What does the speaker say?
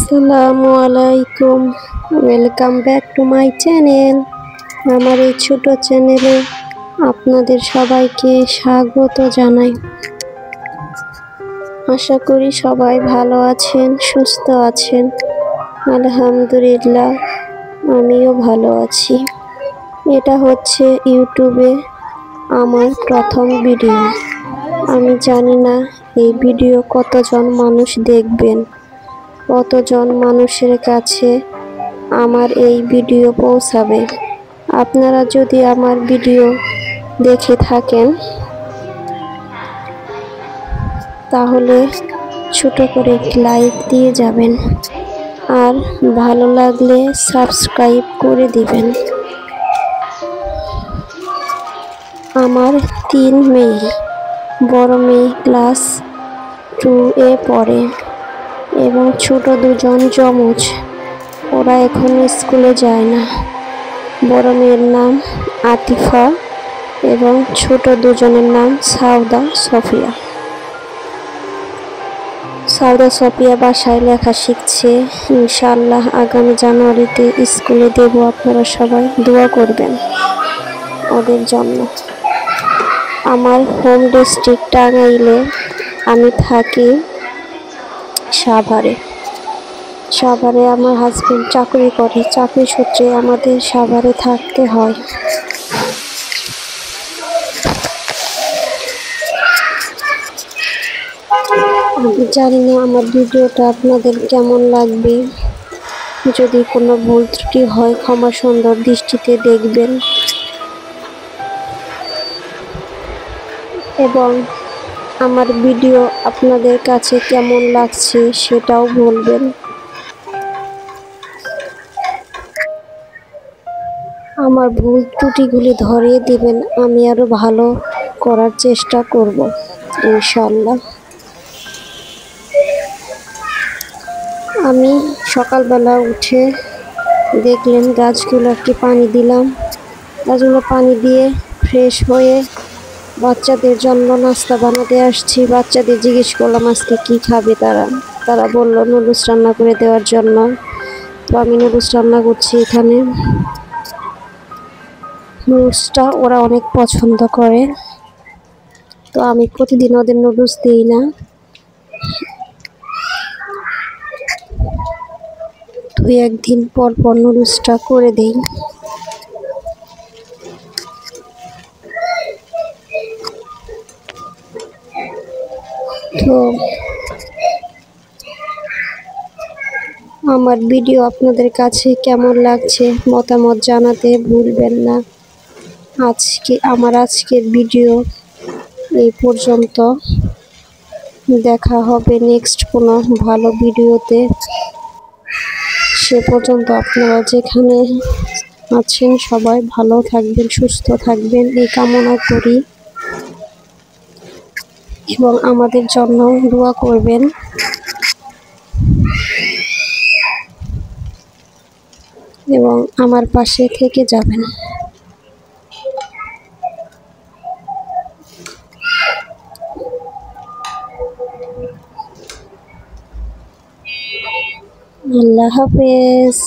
আসসালামু আলাইকুম, welcome back to my channel. আমার এই ছোট চ্যানেলে আপনাদের সবাইকে স্বাগত জানাই। আশা করি সবাই ভালো আছেন, সুস্থ আছেন। আলহামদুলিল্লাহ, আমিও ভালো আছি। এটা হচ্ছে ইউটিউবে আমার প্রথম ভিডিও। আমি জানি না এই ভিডিও কতজন মানুষ দেখবেন, কতজন মানুষের কাছে আমার এই ভিডিও পৌঁছাবে। আপনারা যদি আমার ভিডিও দেখে থাকেন তাহলে ছোট করে একটি লাইক দিয়ে যাবেন, আর ভালো লাগলে সাবস্ক্রাইব করে দিবেন। আমার 3 মেয়ে, বড় মেয়ে ক্লাস 2-এ পড়ে এবং ছোট দুজন যমজ, ওরা এখন স্কুলে যায় না। বড় মেয়ের নাম আতিফা এবং ছোট দুজনের নাম সাউদা সফিয়া। সাউদা সফিয়া বাসায় লেখা শিখছে, ইনশাআল্লাহ আগামী জানুয়ারিতে স্কুলে দেব। আপনারা সবাই দোয়া করবেন ওদের জন্য। আমার হোম ডিস্ট্রিক্ট টাঙ্গাইলে, আমি থাকি সাভারে। সাভারে আমার হাজবেন্ড চাকরি করে, চাকরি সূত্রে আমাদের সাভারে থাকতে হয়। আমি জানি না আমার ভিডিওটা আপনাদের কেমন লাগবে। যদি কোনো ভুল ত্রুটি হয় ক্ষমা সুন্দর দৃষ্টিতে দেখবেন, এবং আমার ভিডিও আপনাদের কাছে কেমন লাগছে সেটাও বলবেন। আমার ভুল ত্রুটিগুলি ধরিয়ে দিবেন, আমি আরো ভালো করার চেষ্টা করব ইনশাআল্লাহ। আমি সকালবেলা উঠে দেখলেন গাছগুলোকে পানি দিলাম। গাছগুলো পানি দিয়ে ফ্রেশ হয়ে বাচ্চাদের জন্য নাস্তা বানাতে আসছি। বাচ্চাদের জিজ্ঞেস করলাম আজকে কি খাবে তারা বলল নুডলস রান্না করে দেওয়ার জন্য। তো আমি নুডলস রান্না করছি এখানে। নুডলসটা ওরা অনেক পছন্দ করে, তো আমি প্রতিদিন ওদের নুডলস দিই না, 2-1 দিন পর পর নুডলসটা করে দেই। তো আমার ভিডিও আপনাদের কাছে কেমন লাগছে মতামত জানাতে ভুলবেন না। আজকের ভিডিও এই পর্যন্ত। দেখা হবে নেক্সট কোনো ভালো ভিডিওতে। সে পর্যন্ত আপনারা যেখানে আছেন সবাই ভালো থাকবেন, সুস্থ থাকবেন এই কামনা করি, এবং আমাদের জন্য দোয়া করবেন। এবং আমার পাশে থেকে যাবেন। আল্লাহ হাফেজ।